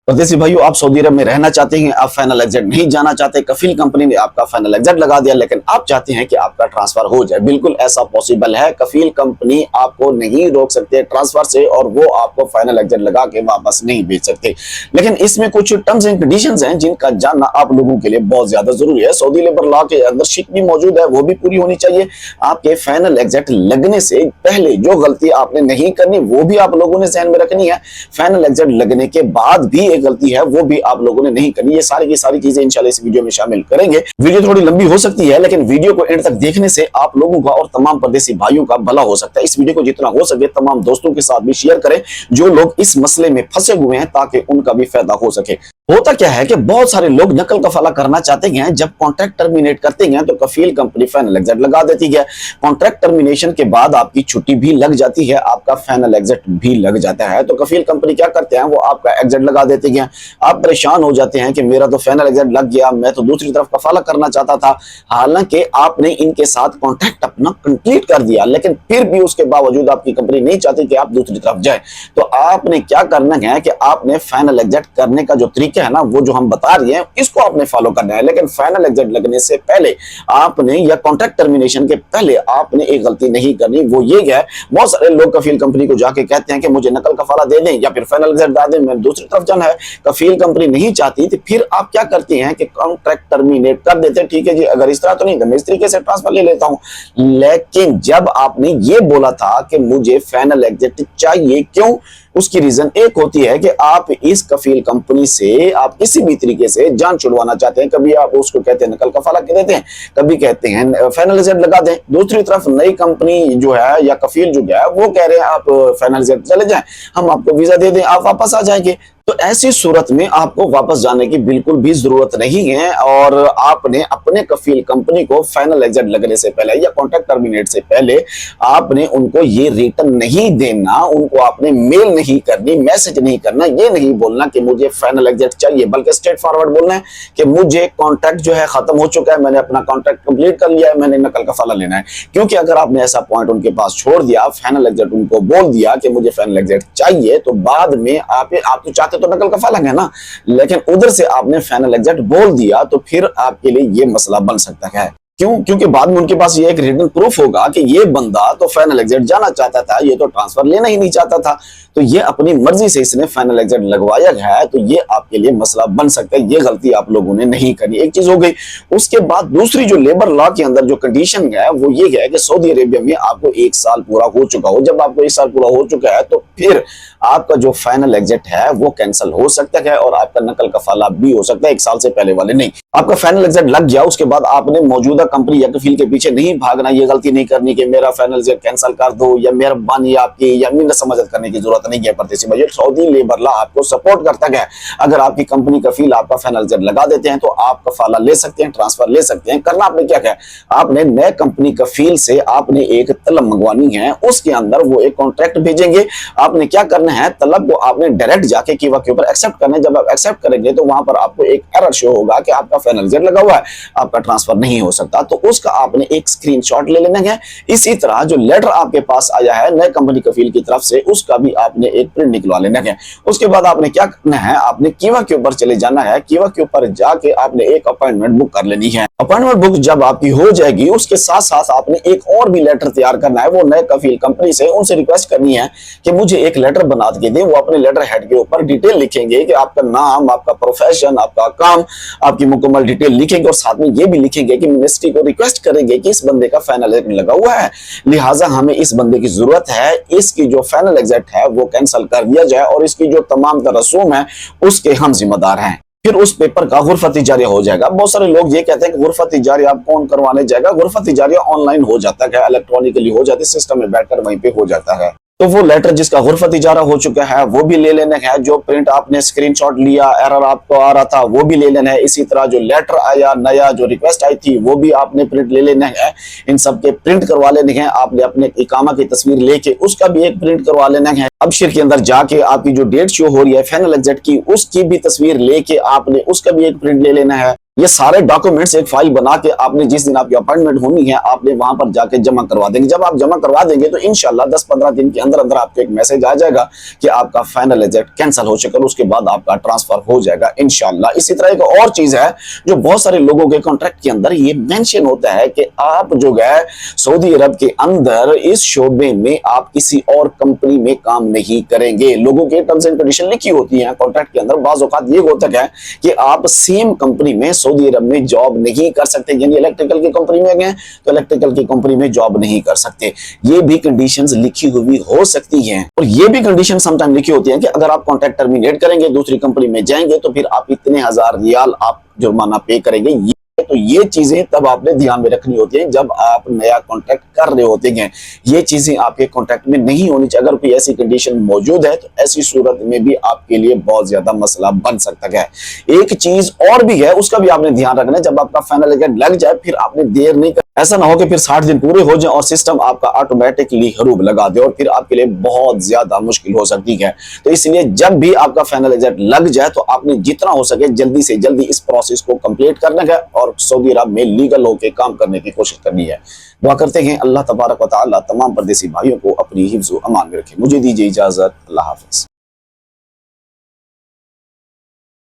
परदेसी भाइयों, आप सऊदी अरब में रहना चाहते हैं, आप फाइनल एग्जिट नहीं जाना चाहते, कफील कंपनी ने आपका फाइनल एग्जिट लगा दिया, लेकिन आप चाहते हैं कि आपका ट्रांसफर हो जाए। बिल्कुल ऐसा पॉसिबल है। कफील कंपनी आपको नहीं रोक सकते ट्रांसफर से और वो आपको फाइनल एग्जिट लगा के वापस नहीं भेज सकते। लेकिन इसमें कुछ टर्म्स एंड कंडीशंस हैं जिनका जानना आप लोगों के लिए बहुत ज्यादा जरूरी है। सऊदी लेबर लॉ के अंदर शिक भी मौजूद है, वो भी पूरी होनी चाहिए। आपके फाइनल एग्जिट लगने से पहले जो गलती आपने नहीं करनी वो भी आप लोगों ने ध्यान में रखनी है। फाइनल एग्जिट लगने के बाद भी गलती है वो भी आप लोगों ने नहीं करनी। ये सारी की सारी चीजें इंशाल्लाह इस वीडियो में शामिल करेंगे। वीडियो थोड़ी लंबी हो सकती है, लेकिन वीडियो को एंड तक देखने से आप लोगों का और तमाम परदेसी भाइयों का भला हो सकता है। इस वीडियो को जितना हो सके तमाम दोस्तों के साथ भी शेयर करें जो लोग इस मसले में फंसे हुए हैं, ताकि उनका भी फायदा हो सके। होता क्या है कि बहुत सारे लोग नकल कफाला करना चाहते हैं। जब कॉन्ट्रैक्ट टर्मिनेट करते हैं तो कफील कंपनी फाइनल एग्जिट लगा देती है। कॉन्ट्रैक्ट टर्मिनेशन के बाद आपकी छुट्टी भी लग जाती है, आपका फाइनल एग्जिट भी लग जाता है। तो कफील कंपनी क्या करते हैं, वो आपका एग्जिट लगा देती है। आप परेशान हो जाते हैं कि मेरा तो फाइनल एग्जिट लग गया, मैं तो दूसरी तरफ कफाला करना चाहता था। हालांकि आपने इनके साथ कॉन्ट्रैक्ट अपना कंप्लीट कर दिया, लेकिन फिर भी उसके बावजूद आपकी कंपनी नहीं चाहती कि आप दूसरी तरफ जाए। तो आपने क्या करना है कि आपने फाइनल एग्जिट करने का जो तरीका है ना, वो जो हम बता रहे हैं इसको आपने फॉलो करना है। लेकिन फाइनल एग्जिट लगने से पहले आपने, या कॉन्ट्रैक्ट टर्मिनेशन के पहले आपने एक गलती नहीं करनी। वो ये है, बहुत सारे लोग कफील कंपनी को जाके कहते हैं कि मुझे नकल कफाला दे दें या फिर फाइनल एग्जिट दे दें, मैं दूसरी तरफ जाना है। कफील कंपनी नहीं चाहती तो फिर आप क्या करते हैं कि कॉन्ट्रैक्ट टर्मिनेट कर देते हैं। ठीक है जी, अगर इस तरह तो नहीं तो मैं इस तरीके से ट्रांसफर ले लेता हूं। लेकिन जब आपने ये बोला था कि मुझे फाइनल एग्जिट चाहिए, क्यों? उसकी रीजन एक होती है कि आप इस कफील कंपनी से आप किसी भी तरीके से जान छुड़वाना चाहते हैं। कभी आप उसको कहते हैं नकल कफाला कह देते हैं, कभी कहते हैं फाइनल एग्जिट लगा दें। दूसरी तरफ नई कंपनी जो है या कफील जो है वो कह रहे हैं आप फाइनल एग्जिट चले जाएं, हम आपको वीजा दे दें, आप वापस आ जाएंगे। तो ऐसी सूरत में आपको वापस जाने की बिल्कुल भी जरूरत नहीं है और आपने अपने कफील कंपनी को फाइनल एग्जिट लगने से पहले या कॉन्ट्रैक्ट टर्मिनेट से पहले आपने उनको ये रिटर्न नहीं देना, उनको आपने मेल नहीं करनी, मैसेज नहीं करना, ये नहीं बोलना कि मुझे फाइनल एग्जिट चाहिए, बल्कि स्ट्रेट फॉरवर्ड बोलना है कि मुझे कॉन्ट्रैक्ट जो है खत्म हो चुका है, मैंने अपना कॉन्ट्रैक्ट कंप्लीट कर लिया है, मैंने नकल कफाला लेना है। क्योंकि अगर आपने ऐसा पॉइंट उनके पास छोड़ दिया, फाइनल एग्जिट उनको बोल दिया कि मुझे फाइनल एग्जिट चाहिए, तो बाद में आप तो चाहते तो नकल कफाला है ना, लेकिन उधर से आपने फाइनल एग्जिट बोल दिया तो फिर आपके लिए ये मसला बन सकता है। क्यों? क्योंकि बाद में उनके पास ये एक रिटन प्रूफ होगा कि ये बंदा तो फाइनल एग्जिट जाना चाहता था, ये तो ट्रांसफर लेना ही नहीं चाहता था, तो ये अपनी मर्जी से इसने फाइनल एग्जिट लगवाया है। तो ये आपके लिए मसला बन सकता है। ये गलती आप लोगों ने नहीं करनी। एक चीज हो गई। उसके बाद दूसरी जो लेबर लॉ के अंदर जो कंडीशन है वो ये है कि सऊदी अरेबिया में आपको 1 साल पूरा हो चुका हो। जब आपको 1 साल पूरा हो चुका है तो फिर आपका जो फाइनल एग्जिट है वो कैंसिल हो सकता है और आपका नकल कफाला भी हो सकता है। 1 साल से पहले वाले नहीं। आपका फाइनल एग्जिट लग गया, उसके बाद आपने मौजूदा कंपनी या कफील के पीछे नहीं भागना, ये गलती नहीं करनी कि मेरा फाइनल एग्जिट कैंसिल कर दो या मेहरबानी आपकी, या मिन्नत समझत करने की जरूरत नहीं है। परदेसी भाई, सऊदी लेबर लॉ आपको सपोर्ट करता है। अगर आपकी कंपनी कफील आपका फाइनल एग्जिट लगा देते हैं तो आप कफाला ले सकते हैं, ट्रांसफर ले सकते हैं। करना आपने क्या है, आपने नए कंपनी कफील से आपने एक तलब मंगवानी है, उसके अंदर वो एक कॉन्ट्रैक्ट भेजेंगे। आपने क्या करना है, तलब को आपने डायरेक्ट जाके कीवा के ऊपर एक्सेप्ट करना है। जब आप एक्सेप्ट करेंगे तो वहां पर आपको एक एरर शो होगा कि आपका फाइनल एग्जिट लगा हुआ है, आपका ट्रांसफर नहीं हो सकता। तो उसका आपने एक स्क्रीनशॉट ले लेना है। इसी तरह जो लेटर आपके पास आया है नए कंपनी कफील की तरफ से, उसका भी आपने एक प्रिंट निकलवा लेना है। उसके बाद आपने क्या करना है, आपने कीवा के ऊपर चले जाना है। कीवा के ऊपर जाके आपने एक अपॉइंटमेंट बुक कर लेनी है। अपॉइंटमेंट बुक जब आपकी हो जाएगी, उसके साथ साथ आपने एक और भी लेटर तैयार करना है। वो नए कफील कंपनी से उनसे रिक्वेस्ट करनी है कि मुझे एक लेटर बना के दें। वो अपने लेटर हेड के ऊपर डिटेल लिखेंगे कि आपका नाम, आपका प्रोफेशन, आपका काम, आपकी मुकम्मल डिटेल लिखेंगे और साथ में ये भी लिखेंगे कि मिनिस्ट्री को रिक्वेस्ट करेंगे कि इस बंदे का फाइनल एग्जिट लगा हुआ है, लिहाजा हमें इस बंदे की जरूरत है, इसकी जो फाइनल एग्जिट है वो कैंसिल कर दिया जाए और इसकी जो तमाम रसूम है उसके हम जिम्मेदार हैं। फिर उस पेपर का गुरफत इजारिया हो जाएगा। बहुत सारे लोग ये कहते हैं कि गुरफत इजारिया आप कौन करवाने जाएगा। गुरफत इजारिया ऑनलाइन हो जाता है, इलेक्ट्रॉनिकली हो जाती है, सिस्टम में बैठकर वहीं पे हो जाता है। तो वो लेटर जिसका गुरफत इजारा हो चुका है वो भी ले लेना है। जो प्रिंट आपने स्क्रीनशॉट लिया, एरर आपको आ रहा था, वो भी ले लेना है। इसी तरह जो लेटर आया नया, जो रिक्वेस्ट आई थी, वो भी आपने प्रिंट ले लेना है। इन सब के प्रिंट करवा लेने हैं। आपने अपने इकामा की तस्वीर लेके उसका भी एक प्रिंट करवा लेना है। अबशिर के अंदर जाके आपकी जो डेट शो हो रही है फाइनल एग्जिट की, उसकी भी तस्वीर लेके आपने उसका भी एक प्रिंट ले लेना है। یہ سارے ڈاکومنٹس ایک فائل بنا کے آپ نے جس دن آپ کی اپائنٹمنٹ ہونی ہے آپ نے وہاں پر جا کے جمع کروا دیں گے. جب آپ جمع کروا دیں گے تو انشاءاللہ 10-15 دن کے اندر آپ کو ایک میسج آ جائے گا کہ آپ کا فائنل ایگزٹ کینسل ہو چکا، اس کے بعد آپ کا ٹرانسفر ہو جائے گا انشاءاللہ. اسی طرح ایک اور چیز ہے جو بہت سارے لوگوں کے کانٹریکٹ کے اندر یہ مینشن ہوتا ہے کہ آپ جو ہے سعودی عرب کے اندر اس شعبے میں آپ کسی اور کمپنی میں کام نہیں کریں گے. لوگوں کے ٹرمز اینڈ کنڈیشن لکھی ہوتی ہیں کانٹریکٹ کے اندر. بعض اوقات یہ ہوتا ہے کہ آپ سیم کمپنی میں سعودی عرب میں جاب نہیں کر سکتے، یعنی الیکٹریکل کی کمپنی میں گئے تو الیکٹریکل کی کمپنی میں جاب نہیں کر سکتے. یہ بھی کنڈیشنز لکھی ہوئی ہو سکتی ہیں، اور یہ بھی کنڈیشن سم ٹائم لکھی ہوتی ہیں کہ اگر آپ کانٹریکٹ ٹرمینیٹ کریں گے دوسری کمپنی میں جائیں گے تو پھر آپ اتنے ہزار ریال آپ جرمانہ پے کریں گے. تو یہ چیزیں تب آپ نے دھیان میں رکھنی ہوتی ہیں جب آپ نیا کانٹریکٹ کر رہے ہوتے ہیں. یہ چیزیں آپ کے کانٹریکٹ میں نہیں ہونی چاہیے. اگر کوئی ایسی کنڈیشن موجود ہے تو ایسی صورت میں بھی آپ کے لیے بہت زیادہ مسئلہ بن سکتا ہے. ایک چیز اور بھی ہے، اس کا بھی آپ نے دھیان رکھنا ہے. جب آپ کا فائنل ایگزٹ لگ جائے پھر آپ نے دیر نہیں کرنا. ایسا نہ ہو کہ پھر 60 دن پورے ہو جائیں اور سسٹم آپ کا آٹومیٹکلی حروب لگا دے اور پھر آپ کے لیے بہت زیادہ مشکل ہو سکتی ہے. تو اس لیے جب بھی آپ کا فائنل ایگزٹ لگ جائے تو آپ نے جتنا ہو سکے جلدی سے جلدی اس پروسیس کو کمپلیٹ کرنا ہے اور سعودی عرب میں لیگل ہو کے کام کرنے کی کوشش کرنی ہے. دعا کرتے ہیں اللہ تبارک و تعالی تمام پردیسی بھائیوں کو اپنی حفظ و امان میں رکھے. مجھے دیجیے اجازت. اللہ حافظ.